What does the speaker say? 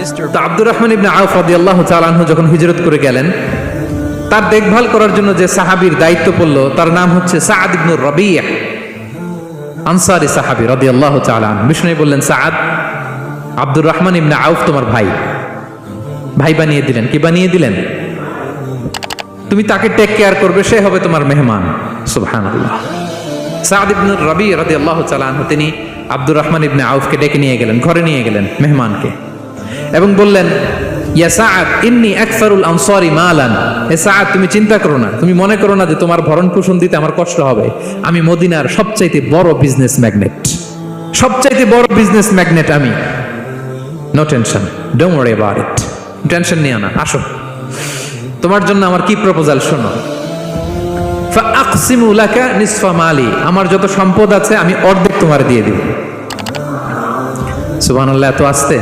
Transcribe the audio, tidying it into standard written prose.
Mr. তো আব্দুর রহমান ইবনে আউফ রাদিয়াল্লাহু তাআলা আনহু যখন হিজরত করে গেলেন, তার দেখভাল করার জন্য যে সাহাবীর দায়িত্ব পড়লো তার নাম হচ্ছে সাআদ ইবনে রাবিয়া, আনসারী সাহাবী রাদিয়াল্লাহু তাআলা আনহু। বিষ্ণু বললেন, সাআদ, আব্দুর রহমান ইবনে আউফ তোমার ভাই, ভাই বানিয়ে দিলেন। কি বানিয়ে দিলেন? তুমি তাকে টেক কেয়ার করবে, সে হবে তোমার মেহমান। সুবহানাল্লাহ। সাআদ ইবনে রাবিয়া রাদিয়াল্লাহু তাআলা আনহু তিনি আব্দুর রহমান ইবনে আউফকে ডেকে নিয়ে গেলেন, ঘরে নিয়ে গেলেন মেহমানকে, এবং বললেন, ইয়া সাআদ ইন্নী আকসারুল আনসারি মালান। হে সাআদ, তুমি চিন্তা করো না, তুমি মনে করো না যে তোমার ভরণ পোষণ দিতে আমার কষ্ট হবে। আমি মদিনার সবচাইতে বড় বিজনেস ম্যাগনেট, সবচাইতে বড় বিজনেস ম্যাগনেট আমি। No tension, don't worry about it. Tension নিও না, আসো, তোমার জন্য আমার কি প্রপোজাল শোনো। ফাআকসিমু লাকা নিসফা মালি, আমার যত সম্পদ আছে আমি অর্ধেক তোমার দিয়ে দিব। সুবহানাল্লাহ, এত আসতে